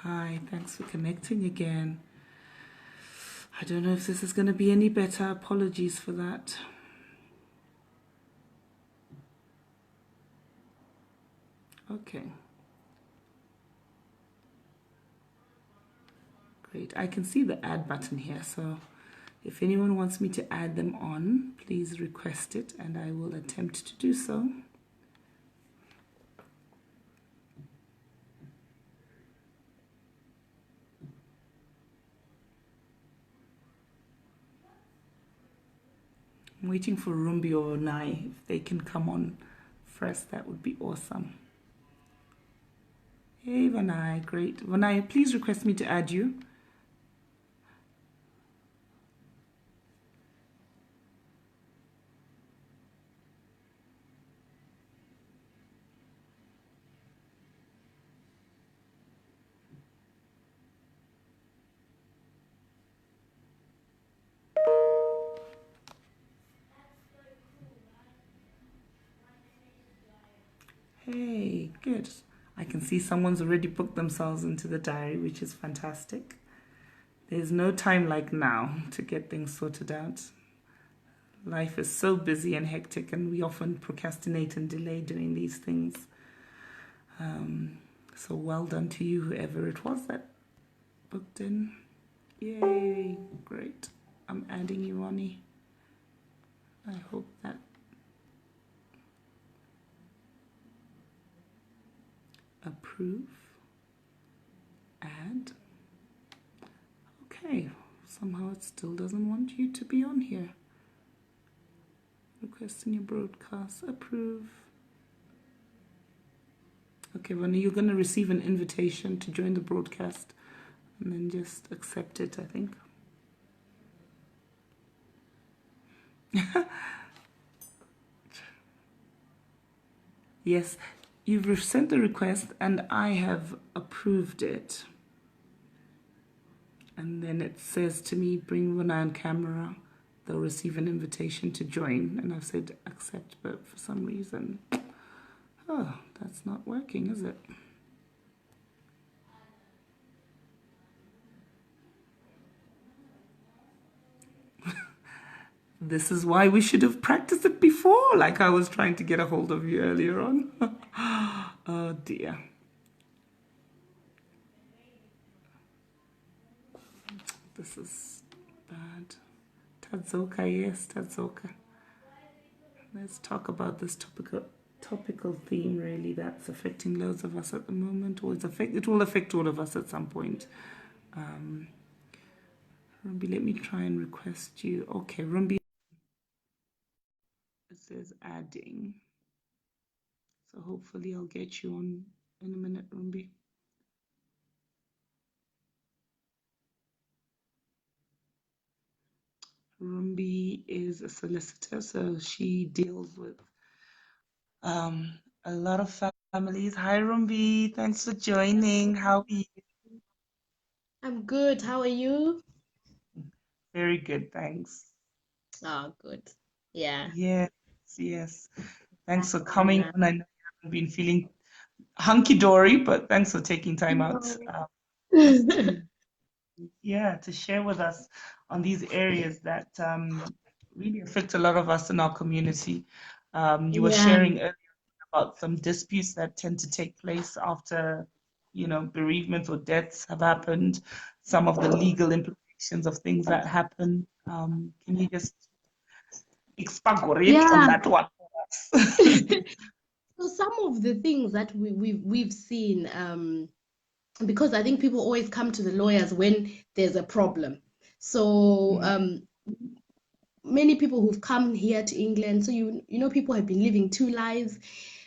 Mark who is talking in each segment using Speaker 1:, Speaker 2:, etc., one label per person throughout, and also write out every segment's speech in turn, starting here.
Speaker 1: Hi, thanks for connecting again. I don't know if this is going to be any better. Apologies for that. Okay, great. I can see the add button here, so if anyone wants me to add them on, please request it and I will attempt to do so. I'm waiting for Rumbi or Nai. If they can come on first, that would be awesome. Hey, Vanai, great. Vanai, please request me to add you. Hey, good. I can see someone's already booked themselves into the diary, which is fantastic. There's no time like now to get things sorted out. Life is so busy and hectic, and we often procrastinate and delay doing these things. So well done to you, whoever it was that booked in. Yay, great. I'm adding you, Ronnie. I hope that approve, add. Okay, somehow it still doesn't want you to be on here. Requesting your broadcast, approve. Okay, Ronnie, you're going to receive an invitation to join the broadcast and then just accept it, I think. Yes, you've sent the request and I have approved it. And then it says to me, bring Ronnie on camera. They'll receive an invitation to join. And I've said accept, but for some reason, oh, that's not working, is it? This is why we should have practiced it before, like I was trying to get a hold of you earlier on. Oh dear. This is bad. Tadzoka, yes, Tadzoka. Let's talk about this topical theme, really, that's affecting loads of us at the moment, or it will affect all of us at some point. Rumbi, let me try and request you. Okay, Rumbi, it says adding. So hopefully I'll get you on in a minute, Rumbi. Rumbi is a solicitor, so she deals with a lot of families. Hi, Rumbi. Thanks for joining. How are you?
Speaker 2: I'm good. How are you?
Speaker 1: Very good, thanks.
Speaker 2: Oh, good. Yeah.
Speaker 1: Yes, yes. Thanks
Speaker 2: That's
Speaker 1: for
Speaker 2: so
Speaker 1: coming
Speaker 2: nice.
Speaker 1: on. I know you haven't been feeling hunky dory, but thanks for taking time out.
Speaker 2: No.
Speaker 1: Yeah, to share with us on these areas that really affect a lot of us in our community. You were
Speaker 2: Yeah.
Speaker 1: sharing earlier about some disputes that tend to take place after, bereavement or deaths have happened, some of the legal implications of things that happen. Can you just expagorate on
Speaker 2: Yeah.
Speaker 1: that one for us?
Speaker 2: So some of the things that we've seen, because I think people always come to the lawyers when there's a problem. So
Speaker 1: Mm,
Speaker 2: many people who've come here to England, so you know people have been living two lives.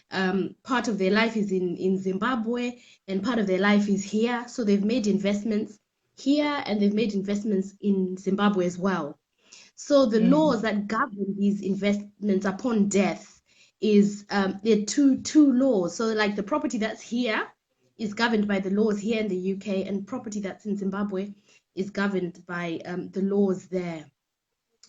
Speaker 2: Part of their life is in Zimbabwe, and part of their life is here. So they've made investments here, and they've made investments in Zimbabwe as well. So the
Speaker 1: mm,
Speaker 2: laws that govern these investments upon death is there are two laws. So like the property that's here is governed by the laws here in the UK, and property that's in Zimbabwe is governed by the laws there.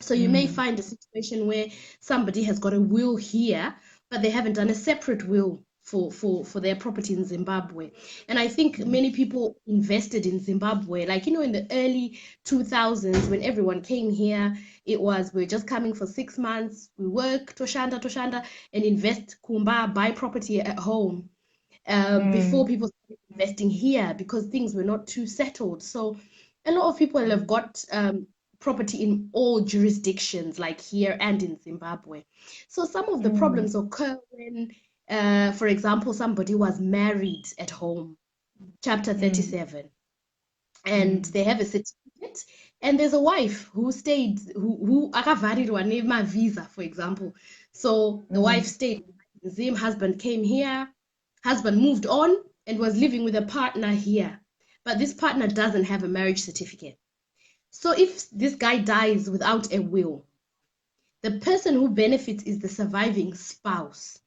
Speaker 2: So you may
Speaker 1: mm,
Speaker 2: find a situation where somebody has got a will here, but they haven't done a separate will for their property in Zimbabwe. And I think many people invested in Zimbabwe, like, in the early 2000s when everyone came here, it was, we're just coming for 6 months, we work, toshanda, and invest, kumba, buy property at home. Before people started investing here because things were not too settled. So a lot of people have got property in all jurisdictions, like here and in Zimbabwe. So some of the problems occur when, for example, somebody was married at home, Chapter 37, and they have a certificate, and there's a wife who stayed, who akavharirwa nemavisa, for example. So the wife stayed with Zim, husband came here, husband moved on and was living with a partner here, but this partner doesn't have a marriage certificate. So if this guy dies without a will, the person who benefits is the surviving spouse,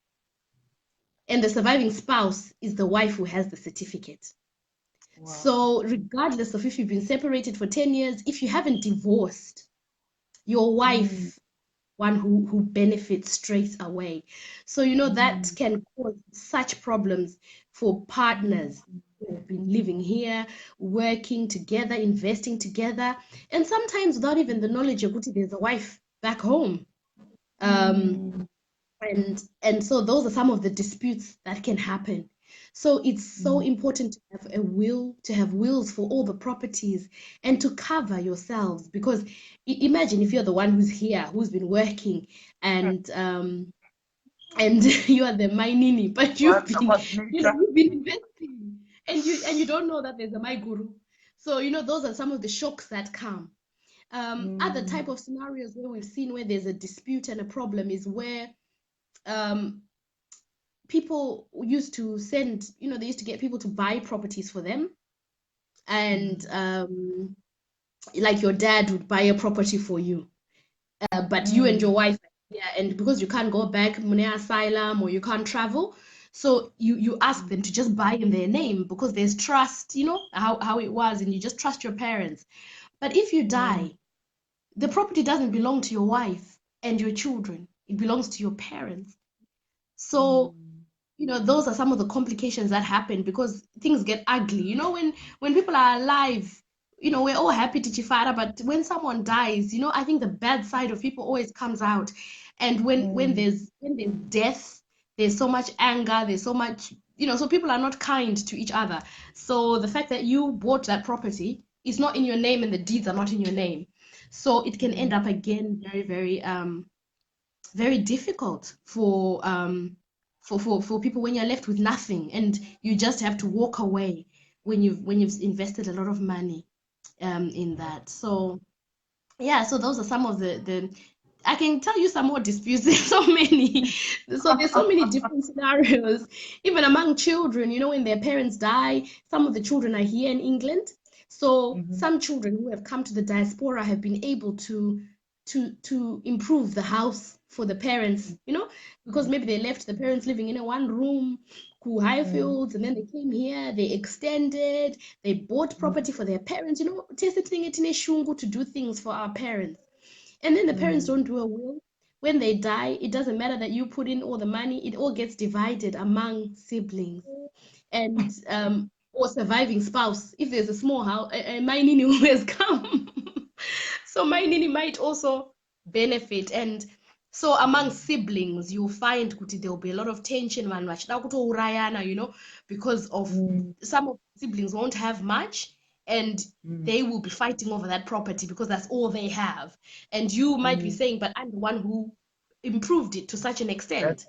Speaker 2: and the surviving spouse is the wife who has the certificate. Wow. So regardless of if you've been separated for 10 years, if you haven't divorced, your wife, one who benefits straight away. So, that can cause such problems for partners who have been living here, working together, investing together, and sometimes without even the knowledge of there's a wife back home. And so those are some of the disputes that can happen. So it's so important to have a will, to have wills for all the properties and to cover yourselves, because imagine if you're the one who's here, who's been working, and you are the mainini, but you've been investing, and you don't know that there's a my guru. So those are some of the shocks that come. Other type of scenarios where we've seen where there's a dispute and a problem is where people used to send, they used to get people to buy properties for them. And like your dad would buy a property for you. But you and your wife, and because you can't go back, mune asylum, or you can't travel, so you ask them to just buy in their name because there's trust, how it was, and you just trust your parents. But if you die, the property doesn't belong to your wife and your children, it belongs to your parents. So those are some of the complications that happen because things get ugly. When people are alive, we're all happy to chifara, but when someone dies, I think the bad side of people always comes out. And when there's death, there's so much anger, there's so much, so people are not kind to each other. So the fact that you bought that property is not in your name and the deeds are not in your name. So it can end up again very, very, very difficult for people when you're left with nothing and you just have to walk away when you've invested a lot of money in that. So so those are some of the I can tell you some more disputes. There's so many. So there's so many different scenarios, even among children. When their parents die, some of the children are here in England. So some children who have come to the diaspora have been able to improve the house for the parents, because maybe they left the parents living in a one room, Highfields, and then they came here, they extended, they bought property for their parents, testing it in a shungu to do things for our parents. And then the parents don't do a will. When they die, it doesn't matter that you put in all the money, it all gets divided among siblings. And or surviving spouse, if there's a small house, my nini who has come. So my nini might also benefit. And so among siblings, you'll find there'll be a lot of tension, because of some of the siblings won't have much and they will be fighting over that property because that's all they have. And you might be saying, but I'm the one who improved it to such an extent.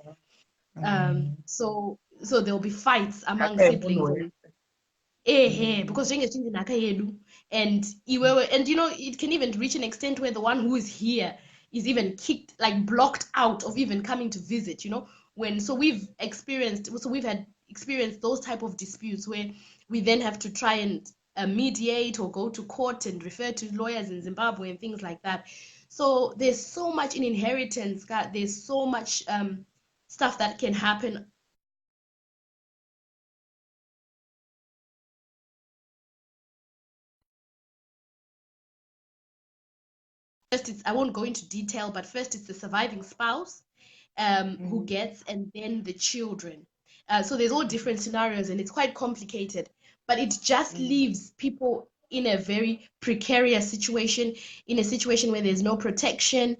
Speaker 2: So there'll be fights among siblings. Because and it can even reach an extent where the one who is here is even kicked, like blocked out of even coming to visit, we've had experienced those type of disputes where we then have to try and mediate or go to court and refer to lawyers in Zimbabwe and things like that. So there's so much in inheritance, there's so much stuff that can happen. First, I won't go into detail, but first it's the surviving spouse who gets, and then the children. So there's all different scenarios, and it's quite complicated. But it just leaves people in a very precarious situation, in a situation where there's no protection.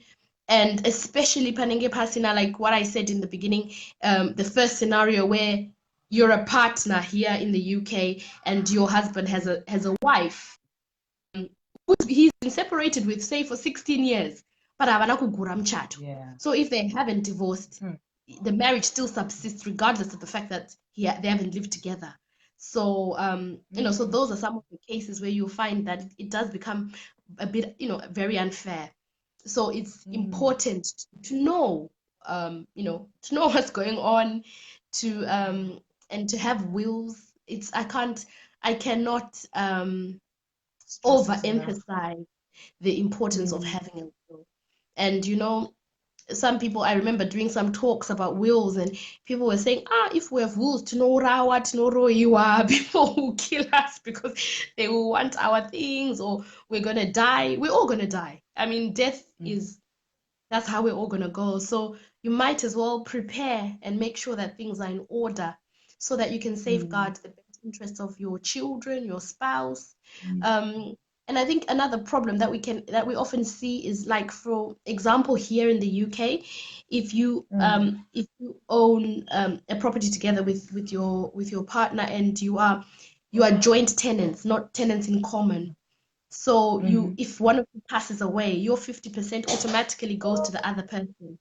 Speaker 2: And especially Panenge Pasina, like what I said in the beginning, the first scenario where you're a partner here in the UK and your husband has a wife he's been separated with, say, for 16 years, but havana kugura muchato.
Speaker 1: Yeah.
Speaker 2: So if they haven't divorced, the marriage still subsists regardless of the fact that they haven't lived together. So, so those are some of the cases where you'll find that it does become a bit, very unfair. So it's important to know, to know what's going on, and to have wills. I cannot overemphasize the importance of having a will. And some people, I remember doing some talks about wills, and people were saying, if we have wills, to know rawa, to know roiwa, people will kill us because they will want our things, or we're gonna die. We're all gonna die. I mean, death that's how we're all gonna go. So you might as well prepare and make sure that things are in order so that you can safeguard the best interests of your children, your spouse. And I think another problem that we often see is, like, for example, here in the UK, if you own a property together with your partner, and you are joint tenants, not tenants in common. So if one of you passes away, your 50% automatically goes to the other person.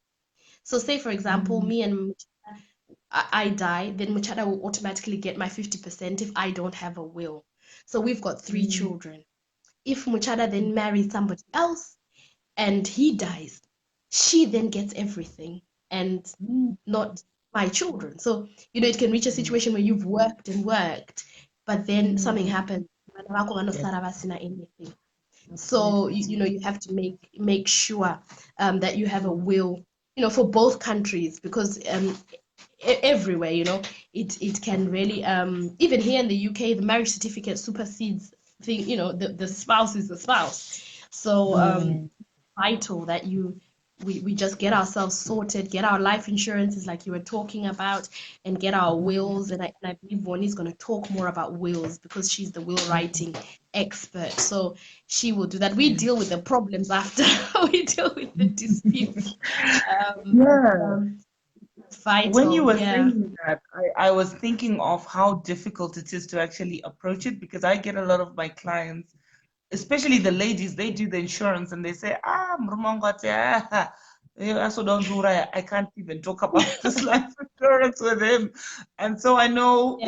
Speaker 2: So say, for example, me and I die, then Muchada will automatically get my 50% if I don't have a will. So we've got 3 children. If Muchada then marries somebody else and he dies, she then gets everything and not my children. So, it can reach a situation where you've worked and worked, but then something happens. So you have to make sure that you have a will, for both countries, because everywhere, it can really, even here in the UK, the marriage certificate supersedes thing, the spouse is the spouse. So vital that we just get ourselves sorted, get our life insurances like you were talking about, and get our wills. And I believe Bonnie's going to talk more about wills because she's the will writing expert. So she will do that. We deal with the problems after we deal with the disputes. Vital.
Speaker 1: When you were saying that, I was thinking of how difficult it is to actually approach it, because I get a lot of my clients, especially the ladies, they do the insurance and they say, I also don't do right. I can't even talk about this life insurance with him. And so I know,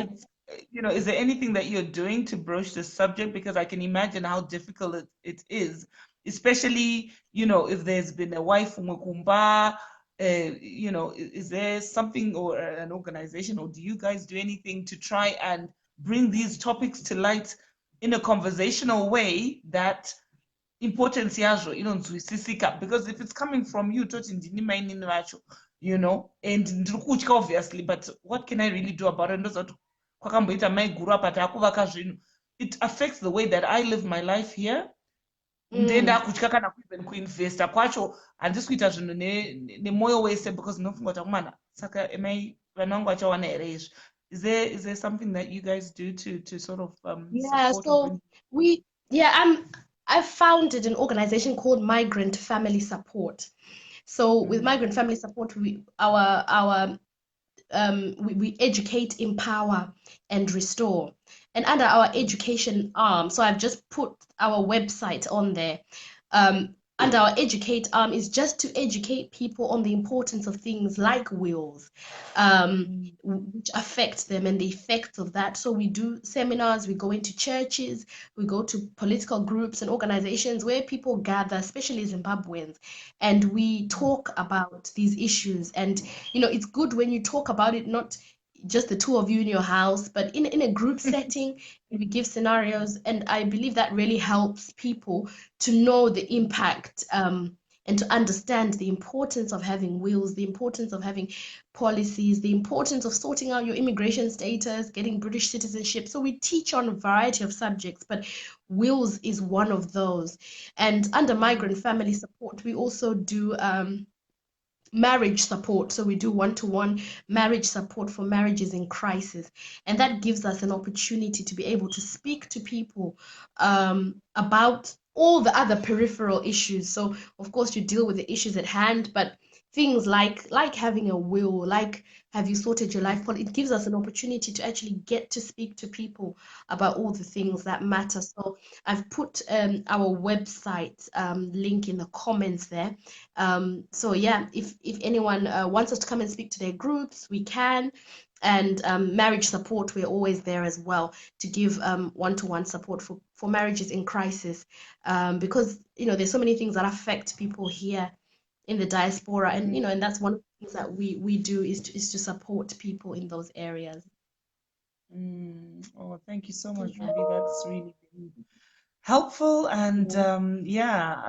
Speaker 1: is there anything that you're doing to broach this subject? Because I can imagine how difficult it is, especially, if there's been a wife umukumba, is there something or an organization, or do you guys do anything to try and bring these topics to light in a conversational way that importance yazvo inonzwisisika? Because if it's coming from you, toti ndini mainini vacho, and ndiri kutya obviously, but what can I really do about it? Ndozati kwakamboita mai guru apa taakuvaka zvinhu. It affects the way that I live my life here. Ndenda kutya kana kuiven kuinvesta kwacho handisi kuita zvinhu nemwoyo wese, because ndinofunga kuti kumana saka vana vangu vachawana here izvi. Is there something that you guys do to sort of support?
Speaker 2: So I've founded an organization called Migrant Family Support. So with Migrant Family Support, we educate, empower, and restore. And under our education arm, so I've just put our website on there. And our educate arm is just to educate people on the importance of things like wills, which affect them and the effects of that. So we do seminars, we go into churches, we go to political groups and organizations where people gather, especially Zimbabweans, and we talk about these issues. And, it's good when you talk about it, not just the two of you in your house, but in a group setting, we give scenarios. And I believe that really helps people to know the impact and to understand the importance of having wills, the importance of having policies, the importance of sorting out your immigration status, getting British citizenship. So we teach on a variety of subjects, but wills is one of those. And under Migrant Family Support, we also do marriage support. So we do one-to-one marriage support for marriages in crisis, and that gives us an opportunity to be able to speak to people about all the other peripheral issues. So of course you deal with the issues at hand, but things like having a will, like have you sorted your life policy, it gives us an opportunity to actually get to speak to people about all the things that matter. So I've put our website link in the comments there. So yeah, if anyone wants us to come and speak to their groups, we can. And marriage support, we're always there as well to give one-to-one support for marriages in crisis, because there's so many things that affect people here in the diaspora, and and that's one of the things that we do is to support people in those areas.
Speaker 1: Oh, thank you so much,
Speaker 2: Yeah.
Speaker 1: Ruby. That's really helpful. And yeah,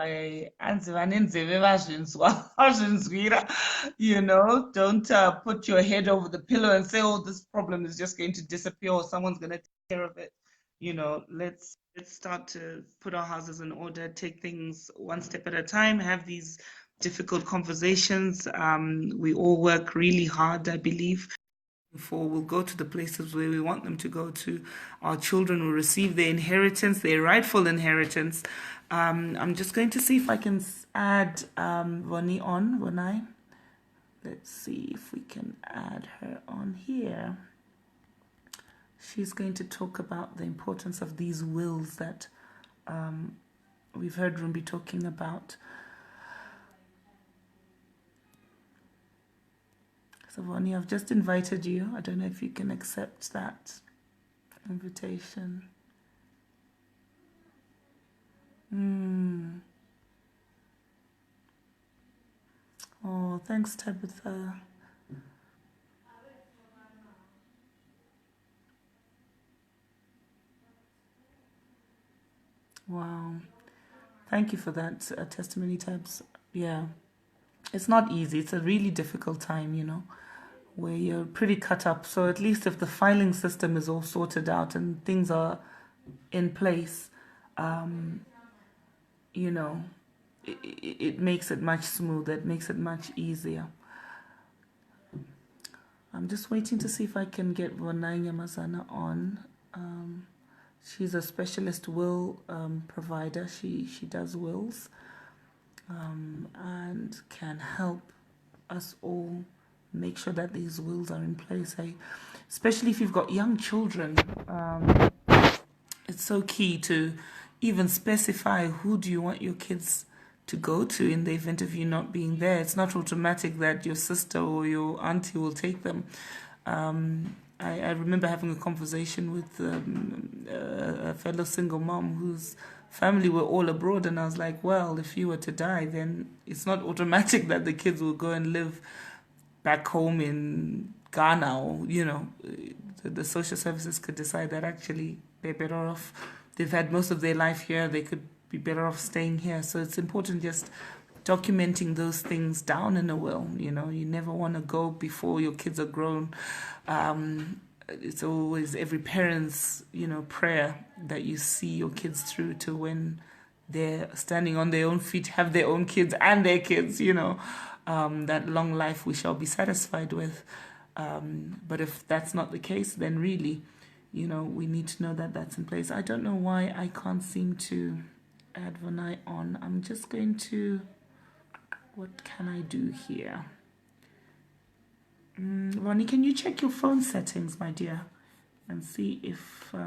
Speaker 1: don't put your head over the pillow and say, oh, this problem is just going to disappear or someone's going to take care of it. Let's start to put our houses in order, take things one step at a time, have these difficult conversations. We all work really hard, I believe. For we'll go to the places where we want them to go to. Our children will receive their inheritance, their rightful inheritance. I'm just going to see if I can add Vonai. Let's see if we can add her on here. She's going to talk about the importance of these wills that we've heard Rumbi talking about. So, Vonnie, I've just invited you. I don't know if you can accept that invitation. Oh, thanks, Tabitha. Wow. Thank you for that testimony, Tabs. Yeah. It's not easy. It's a really difficult time, where you're pretty cut up. So at least if the filing system is all sorted out and things are in place, it makes it much smoother. It makes it much easier. I'm just waiting to see if I can get Vonanya Mazana on. She's a specialist will provider. She does wills and can help us all make sure that these wills are in place. Especially if you've got young children, it's so key to even specify who do you want your kids to go to in the event of you not being there. It's not automatic that your sister or your auntie will take them. I remember having a conversation with a fellow single mom whose family were all abroad, and I was like, well, if you were to die, then it's not automatic that the kids will go and live back home in Ghana, or the social services could decide that actually they're better off. They've had most of their life here. They could be better off staying here. So it's important just documenting those things down in a will. You never want to go before your kids are grown. It's always every parent's prayer that you see your kids through to when they're standing on their own feet, have their own kids and their kids. That long life we shall be satisfied with. But if that's not the case, then really, we need to know that that's in place. I don't know why I can't seem to add Vonai on. I'm just going to, what can I do here? Ronnie, can you check your phone settings, my dear, and see if, I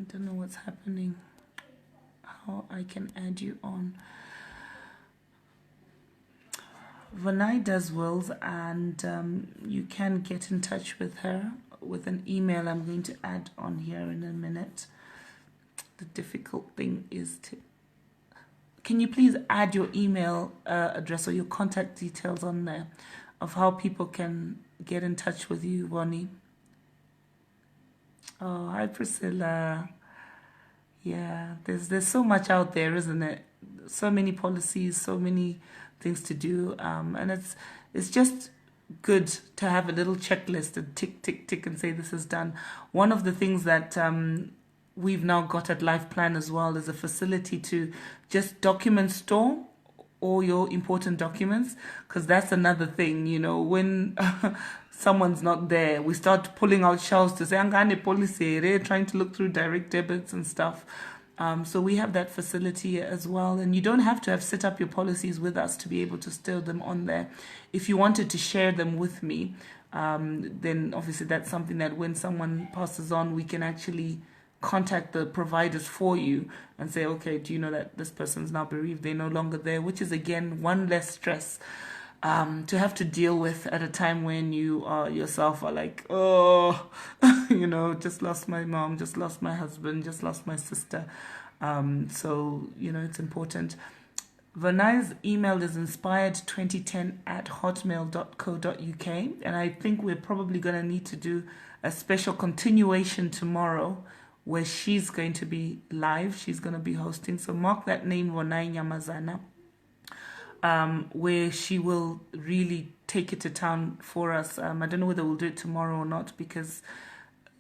Speaker 1: don't know what's happening, how I can add you on. Vonai does wills, and you can get in touch with her with an email I'm going to add on here in a minute. The difficult thing is can you please add your email address or your contact details on there of how people can get in touch with you, Vonnie? Oh, hi, Priscilla. Yeah, there's so much out there, isn't it? So many policies, so many things to do, and it's just good to have a little checklist and tick, tick, tick and say this is done. One of the things that we've now got at Life Plan as well is a facility to just document store all your important documents, because that's another thing, you know, when someone's not there, we start pulling out shelves to say, "Angane policy," trying to look through direct debits and stuff. So we have that facility as well, and you don't have to have set up your policies with us to be able to store them on there. If you wanted to share them with me, then obviously that's something that when someone passes on, we can actually contact the providers for you and say, okay, do you know that this person's now bereaved, they're no longer there, which is again one less stress to have to deal with at a time when you yourself are like, oh, you know, just lost my mom, just lost my husband, just lost my sister. So, you know, it's important. Vanai's email is inspired2010@hotmail.co.uk, and I think we're probably going to need to do a special continuation tomorrow where she's going to be live. She's going to be hosting. So mark that name, Vanai Nyamazana, where she will really take it to town for us. I don't know whether we'll do it tomorrow or not, because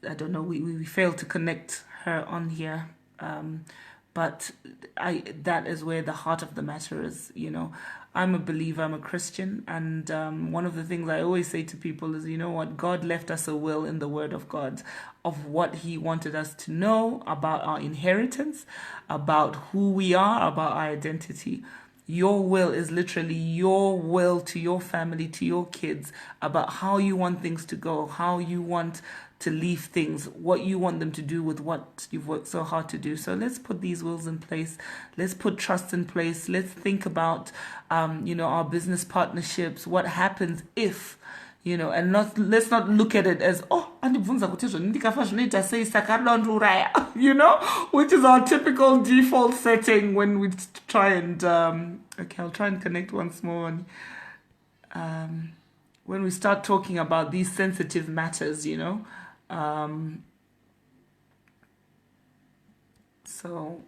Speaker 1: I don't know, we failed to connect her on here. But that is where the heart of the matter is, you know. I'm a believer, I'm a Christian, and one of the things I always say to people is, you know what, God left us a will in the Word of God of what He wanted us to know about our inheritance, about who we are, about our identity. Your will is literally your will to your family, to your kids, about how you want things to go, how you want to leave things, what you want them to do with what you've worked so hard to do. So let's put these wills in place. Let's put trust in place. Let's think about, you know, our business partnerships. What happens if, you know, and let's not look at it as, oh, you know, which is our typical default setting when we try and, okay, I'll try and connect once more. When we start talking about these sensitive matters, you know. So,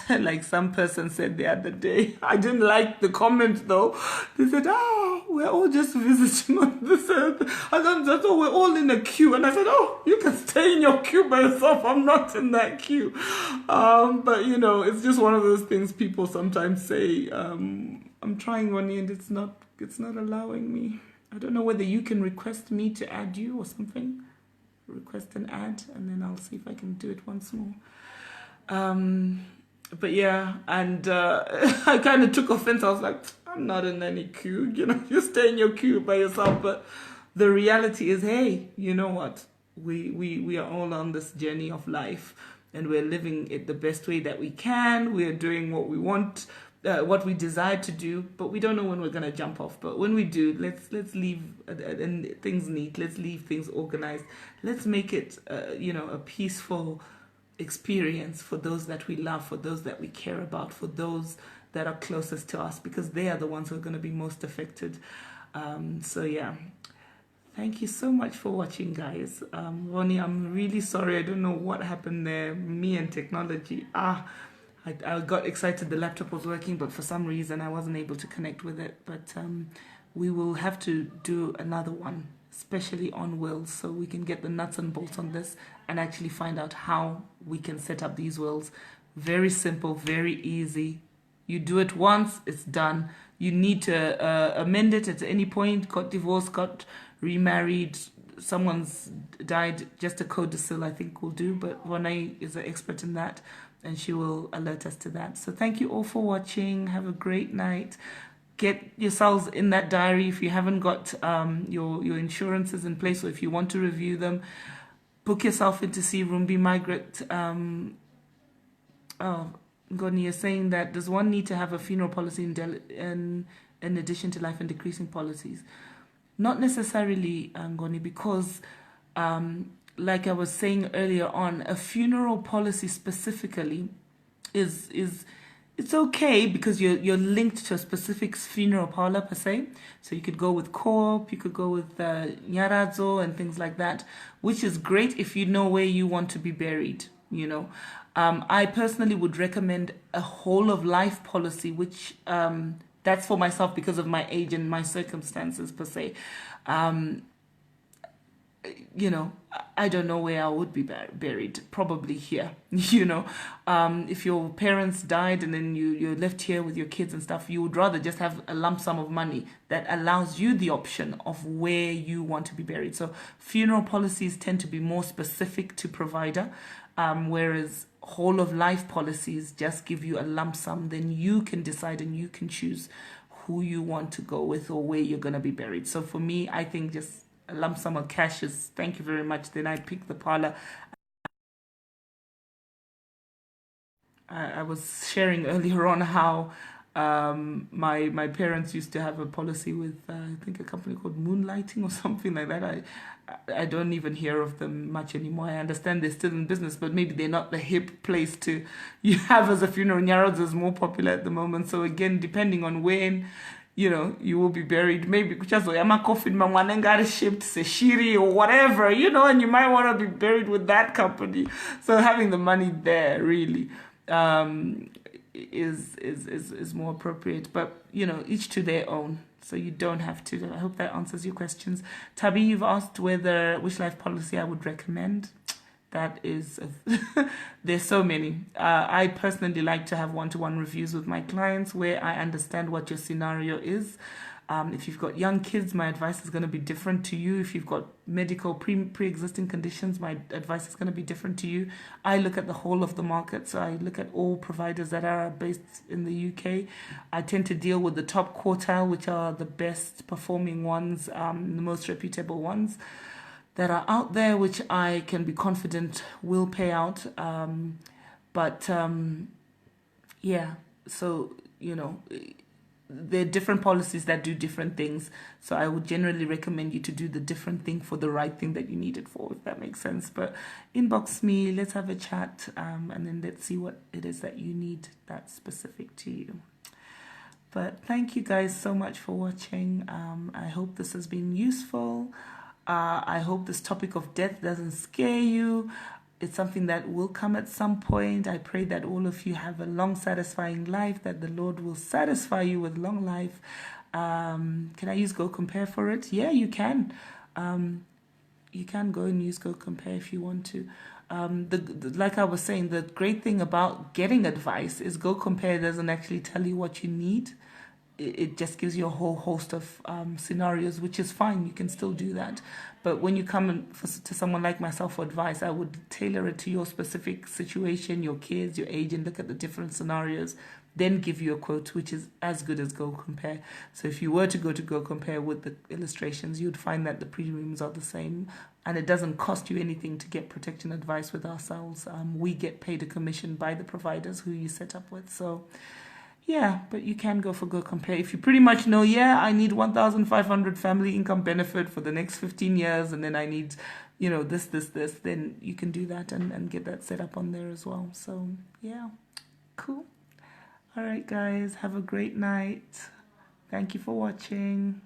Speaker 1: like some person said the other day, I didn't like the comment though. They said, we're all just visiting on this earth. And that's all, we're all in a queue. And I said, oh, you can stay in your queue by yourself. I'm not in that queue. But you know, it's just one of those things people sometimes say, I'm trying one and it's not allowing me. I don't know whether you can request me to add you or something. Request an ad, and then I'll see if I can do it once more. But yeah, and I kind of took offense. I was like, I'm not in any queue. You know, you stay in your queue by yourself. But the reality is, hey, you know what? We are all on this journey of life, and we're living it the best way that we can. We're doing what we want. What we desire to do, but we don't know when we're going to jump off. But when we do, let's leave things neat. Let's leave things organized. Let's make it, you know, a peaceful experience for those that we love, for those that we care about, for those that are closest to us, because they are the ones who are going to be most affected. So yeah, thank you so much for watching, guys. Ronnie, I'm really sorry. I don't know what happened there. Me and technology. I got excited the laptop was working, but for some reason I wasn't able to connect with it. But we will have to do another one, especially on wills, so we can get the nuts and bolts on this and actually find out how we can set up these wills. Very simple, very easy. You do it once, it's done. You need to amend it at any point. Got divorced, got remarried, someone's died, just a codicil I think will do. But Ronay is an expert in that, and she will alert us to that. So thank you all for watching. Have a great night. Get yourselves in that diary if you haven't got your insurances in place, or if you want to review them. Book yourself in to see Rumbi Margaret. Goni is saying that does one need to have a funeral policy in addition to life and decreasing policies? Not necessarily, Goni, because like I was saying earlier on, a funeral policy specifically is it's okay because you're linked to a specific funeral parlor per se. So you could go with co-op, you could go with nyaradzo and things like that, which is great if you know where you want to be buried, you know. I personally would recommend a whole of life policy, which that's for myself because of my age and my circumstances per se. you know, I don't know where I would be buried. Probably here, If your parents died and then you're left here with your kids and stuff, you would rather just have a lump sum of money that allows you the option of where you want to be buried. So funeral policies tend to be more specific to provider, whereas whole of life policies just give you a lump sum. Then you can decide and you can choose who you want to go with or where you're going to be buried. So for me, I think just a lump sum of cash is thank you very much. Then I pick the parlor. I was sharing earlier on how my parents used to have a policy with I think a company called Moonlighting or something like that. I don't even hear of them much anymore. I understand they're still in business, but maybe they're not the hip place to you have as a funeral. Nyaros is more popular at the moment. So again, depending on when you will be buried. Maybe just a coffin got shipped Seshiri or whatever, and you might want to be buried with that company. So having the money there really is more appropriate. But each to their own. So you don't have to. I hope that answers your questions. Tabi, you've asked which life policy I would recommend. That is, there's so many. I personally like to have one-to-one reviews with my clients where I understand what your scenario is. If you've got young kids, my advice is going to be different to you. If you've got medical pre-existing conditions, my advice is going to be different to you. I look at the whole of the market, so I look at all providers that are based in the UK. I tend to deal with the top quartile, which are the best performing ones, the most reputable ones that are out there, which I can be confident will pay out. Yeah, so, there are different policies that do different things. So I would generally recommend you to do the different thing for the right thing that you need it for, if that makes sense. But inbox me, let's have a chat, and then let's see what it is that you need that's specific to you. But thank you guys so much for watching. I hope this has been useful. I hope this topic of death doesn't scare you. It's something that will come at some point. I pray that all of you have a long, satisfying life, that the Lord will satisfy you with long life. Can I use Go Compare for it? Yeah, you can. You can go and use Go Compare if you want to. Like I was saying, the great thing about getting advice is Go Compare doesn't actually tell you what you need. It just gives you a whole host of scenarios, which is fine. You can still do that. But when you come to someone like myself for advice, I would tailor it to your specific situation, your kids, your age, and look at the different scenarios. Then give you a quote, which is as good as Go Compare. So if you were to Go Compare with the illustrations, you'd find that the premiums are the same. And it doesn't cost you anything to get protection advice with ourselves. We get paid a commission by the providers who you set up with. So yeah, but you can go for Go Compare. If you pretty much know, I need 1,500 family income benefit for the next 15 years, and then I need, this, then you can do that and get that set up on there as well. So, yeah, cool. All right, guys, have a great night. Thank you for watching.